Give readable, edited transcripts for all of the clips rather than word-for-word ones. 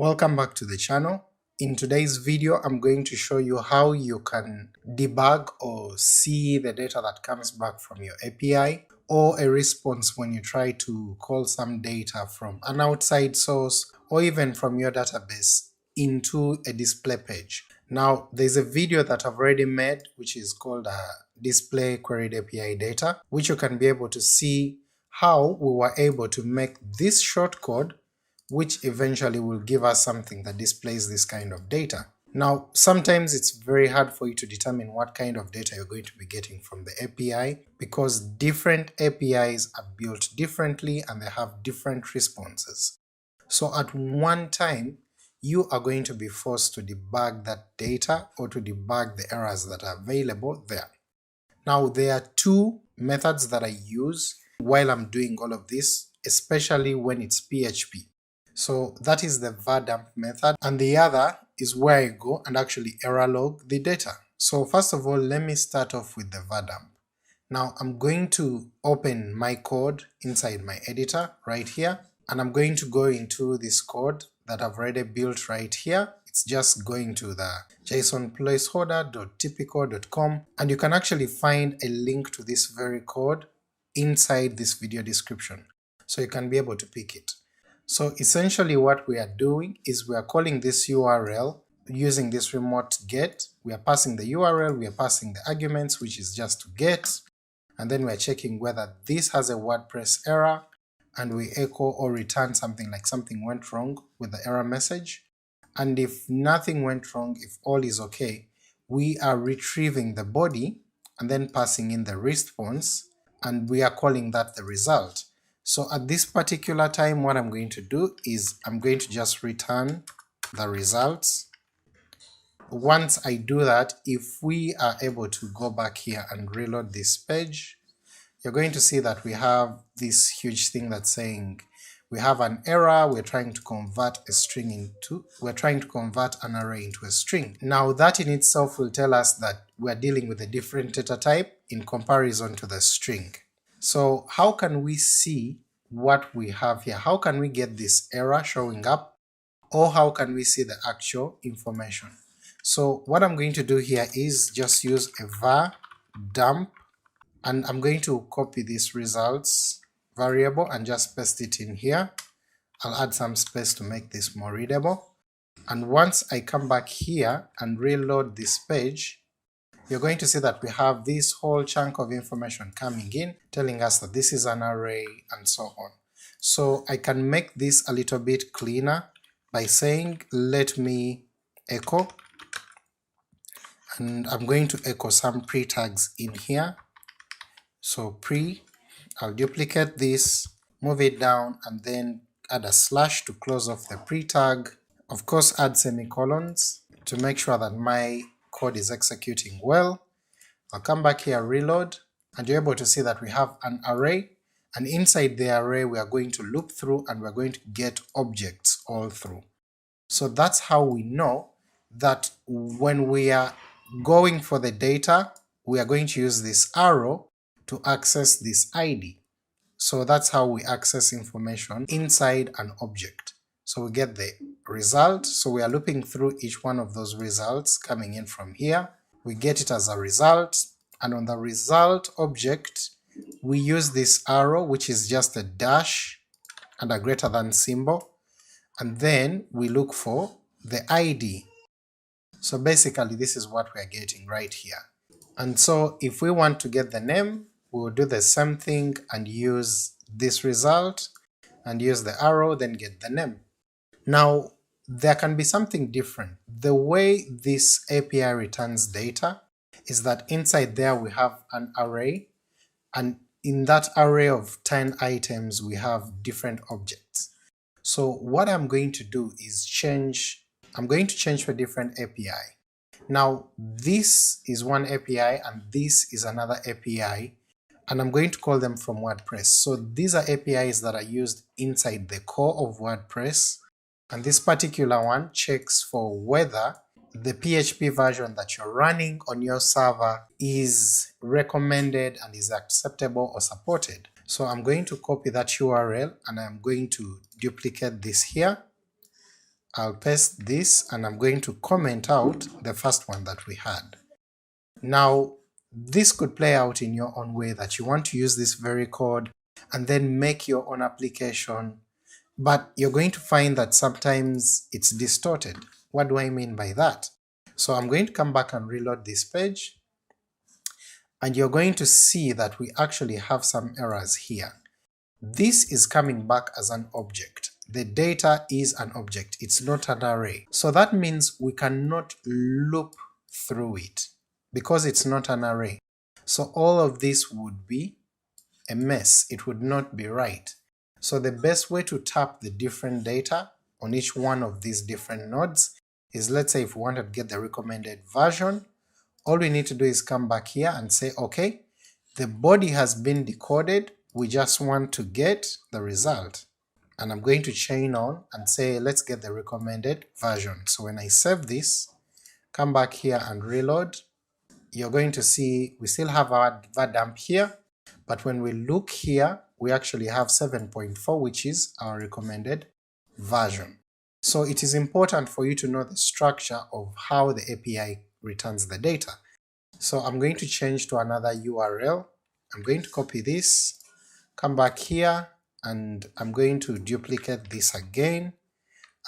Welcome back to the channel. In today's video, I'm going to show you how you can debug or see the data that comes back from your API, or a response when you try to call some data from an outside source or even from your database into a display page. Now, there's a video that I've already made which is called Display Queried API Data, which you can be able to see how we were able to make this shortcode which eventually will give us something that displays this kind of data. Now, sometimes it's very hard for you to determine what kind of data you're going to be getting from the API because different APIs are built differently and they have different responses. So at one time, you are going to be forced to debug that data or to debug the errors that are available there. Now, there are two methods that I use while I'm doing all of this, especially when it's PHP. So that is the var dump method, and the other is where I go and actually error log the data. So first of all, let me start off with the var dump. Now I'm going to open my code inside my editor right here, and I'm going to go into this code that I've already built right here. It's just going to the JSON placeholder.typical.com, and you can actually find a link to this very code inside this video description, so you can be able to pick it. So essentially what we are doing is we are calling this URL using this remote get. We are passing the URL, we are passing the arguments, which is just to get, and then we are checking whether this has a WordPress error, and we echo or return something like something went wrong with the error message. And if nothing went wrong, if all is okay, we are retrieving the body and then passing in the response, and we are calling that the result. So at this particular time, what I'm going to do is I'm going to just return the results. Once I do that, if we are able to go back here and reload this page, you're going to see that we have this huge thing that's saying we have an error, we're trying to convert an array into a string. Now that in itself will tell us that we're dealing with a different data type in comparison to the string. So how can we see what we have here? How can we get this error showing up, or how can we see the actual information? So what I'm going to do here is just use a var dump, and I'm going to copy this results variable and just paste it in here. I'll add some space to make this more readable, and once I come back here and reload this page, you're going to see that we have this whole chunk of information coming in, telling us that this is an array and so on. So I can make this a little bit cleaner by saying let me echo, and I'm going to echo some pre-tags in here. So pre, I'll duplicate this, move it down, and then add a slash to close off the pre-tag. Of course, add semicolons to make sure that my code is executing well. I'll come back here, reload, and you're able to see that we have an array, and inside the array we are going to loop through and we're going to get objects all through. So that's how we know that when we are going for the data, we are going to use this arrow to access this ID. So that's how we access information inside an object. So we get the result, so we are looping through each one of those results coming in from here. We get it as a result, and on the result object we use this arrow, which is just a dash and a greater than symbol, and then we look for the ID. So basically this is what we are getting right here. And so if we want to get the name, we will do the same thing and use this result and use the arrow, then get the name. Now there can be something different. The way this API returns data is that inside there we have an array, and in that array of 10 items we have different objects. So what I'm going to do is I'm going to change to a different API. Now this is one API and this is another API, and I'm going to call them from WordPress. So these are APIs that are used inside the core of WordPress, and this particular one checks for whether the PHP version that you're running on your server is recommended and is acceptable or supported. So I'm going to copy that URL and I'm going to duplicate this here. I'll paste this and I'm going to comment out the first one that we had. Now this could play out in your own way, that you want to use this very code and then make your own application, but you're going to find that sometimes it's distorted. What do I mean by that? So I'm going to come back and reload this page, and you're going to see that we actually have some errors here. This is coming back as an object. The data is an object, it's not an array. So that means we cannot loop through it because it's not an array. So all of this would be a mess, it would not be right. So the best way to tap the different data on each one of these different nodes is, let's say if we want to get the recommended version, all we need to do is come back here and say, okay, the body has been decoded, we just want to get the result. And I'm going to chain on and say, let's get the recommended version. So when I save this, come back here and reload, you're going to see we still have our var_dump here, but when we look here, we actually have 7.4, which is our recommended version. So it is important for you to know the structure of how the API returns the data. So I'm going to change to another URL, I'm going to copy this, come back here, and I'm going to duplicate this again.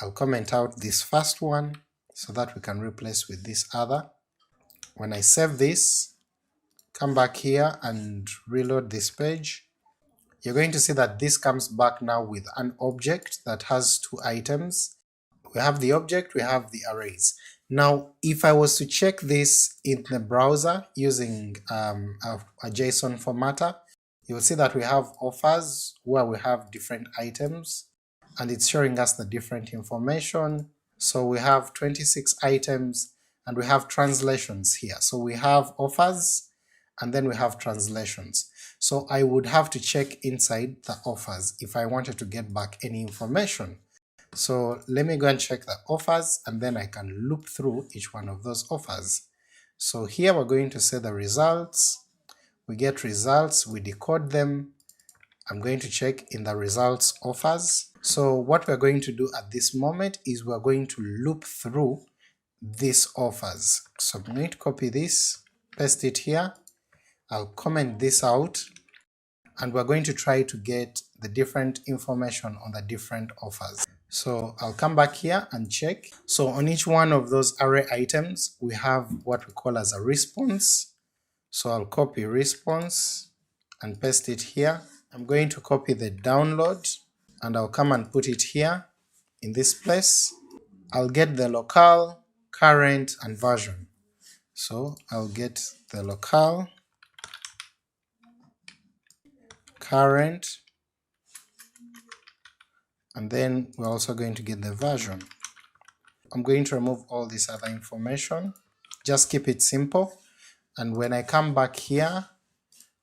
I'll comment out this first one so that we can replace with this other. When I save this, come back here and reload this page, you're going to see that this comes back now with an object that has two items. We have the object, we have the arrays. Now if I was to check this in the browser using a JSON formatter, you will see that we have offers where we have different items and it's showing us the different information. So we have 26 items and we have translations here. So we have offers and then we have translations. So I would have to check inside the offers if I wanted to get back any information. So let me go and check the offers and then I can loop through each one of those offers. So here we're going to say the results, we get results, we decode them, I'm going to check in the results offers. So what we're going to do at this moment is we're going to loop through these offers. So I'm going to copy this, paste it here, I'll comment this out, and we're going to try to get the different information on the different offers. So I'll come back here and check. So on each one of those array items we have what we call as a response. So I'll copy response and paste it here. I'm going to copy the download and I'll come and put it here in this place. I'll get the locale, current, and version. So I'll get the locale, current, and then we're also going to get the version. I'm going to remove all this other information, just keep it simple, and when I come back here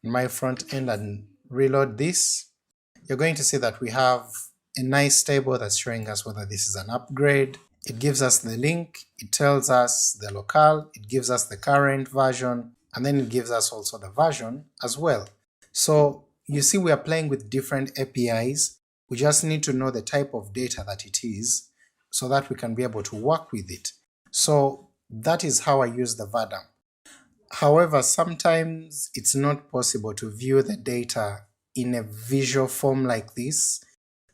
in my front end and reload this, you're going to see that we have a nice table that's showing us whether this is an upgrade. It gives us the link, it tells us the locale, it gives us the current version, and then it gives us also the version as well. So you see we are playing with different APIs, we just need to know the type of data that it is so that we can be able to work with it. So that is how I use the var_dump. However, sometimes it's not possible to view the data in a visual form like this.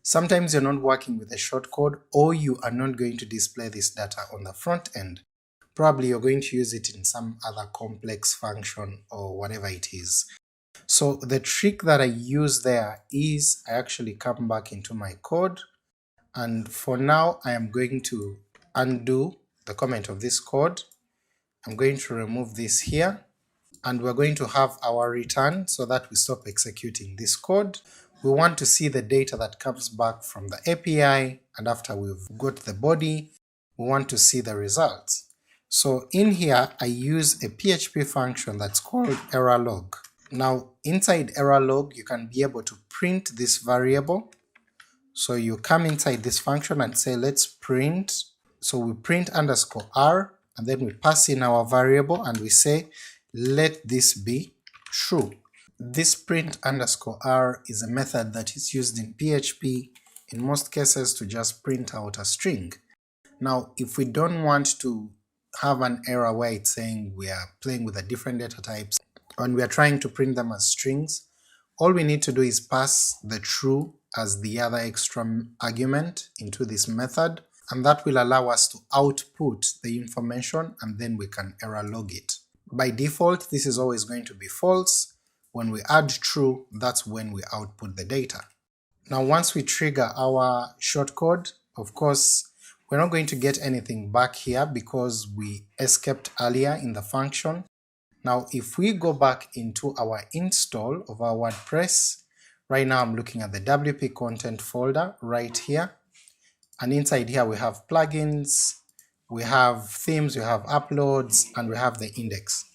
Sometimes you're not working with a shortcode, or you are not going to display this data on the front end. Probably you're going to use it in some other complex function or whatever it is. So the trick that I use there is I actually come back into my code, and for now I am going to undo the comment of this code. I'm going to remove this here, and we're going to have our return so that we stop executing this code. We want to see the data that comes back from the API, and after we've got the body, we want to see the results. So in here I use a PHP function that's called error_log. Now inside error_log you can be able to print this variable. So you come inside this function and say let's print, so we print _r, and then we pass in our variable and we say let this be true. This print _r is a method that is used in PHP in most cases to just print out a string. Now if we don't want to have an error where it's saying we are playing with the different data types and we are trying to print them as strings, all we need to do is pass the true as the other extra argument into this method, and that will allow us to output the information and then we can error log it. By default this is always going to be false. When we add true, that's when we output the data. Now once we trigger our shortcode, of course we're not going to get anything back here because we escaped earlier in the function. Now if we go back into our install of our WordPress, right now I'm looking at the WP content folder right here, and inside here we have plugins, we have themes, we have uploads, and we have the index.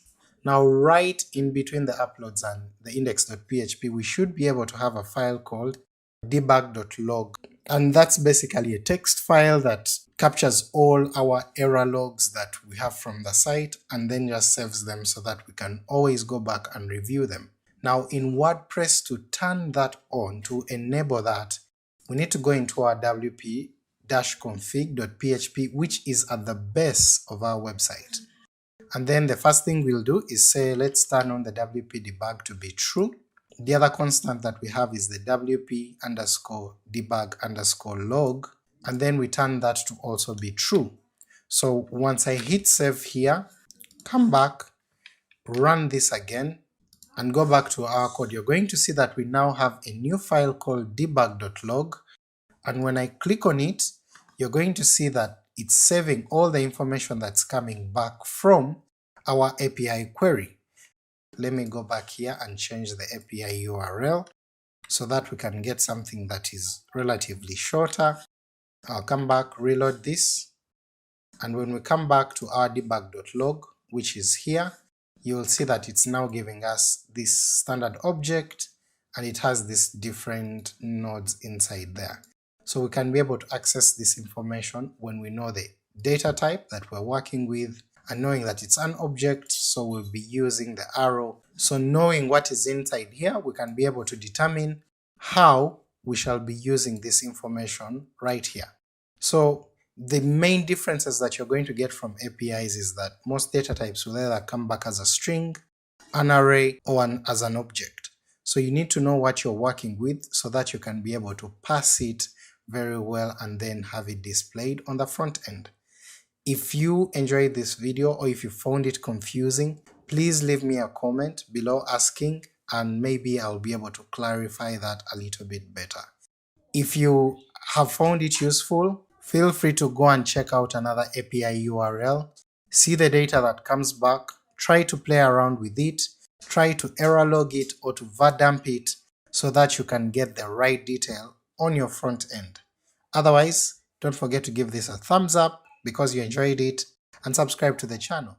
Now right in between the uploads and the index.php we should be able to have a file called debug.log, and that's basically a text file that captures all our error logs that we have from the site and then just saves them so that we can always go back and review them. Now in WordPress, to turn that on, to enable that, we need to go into our wp-config.php, which is at the base of our website. And then the first thing we'll do is say let's turn on the wp debug to be true. The other constant that we have is the wp_debug_log, and then we turn that to also be true. So once I hit save here, come back, run this again, and go back to our code, you're going to see that we now have a new file called debug.log, and when I click on it, you're going to see that it's saving all the information that's coming back from our API query. Let me go back here and change the API URL so that we can get something that is relatively shorter. I'll come back, reload this, and when we come back to our debug.log, which is here, you'll see that it's now giving us this standard object and it has these different nodes inside there. So we can be able to access this information when we know the data type that we're working with, and knowing that it's an object, so we'll be using the arrow. So knowing what is inside here, we can be able to determine how we shall be using this information right here. So the main differences that you're going to get from APIs is that most data types will either come back as a string, an array, or as an object. So you need to know what you're working with so that you can be able to pass it very well and then have it displayed on the front end. If you enjoyed this video or if you found it confusing, please leave me a comment below asking, and maybe I'll be able to clarify that a little bit better. If you have found it useful, feel free to go and check out another API URL, see the data that comes back, try to play around with it, try to error log it or to var-dump it so that you can get the right detail on your front end. Otherwise, don't forget to give this a thumbs up because you enjoyed it, and subscribe to the channel.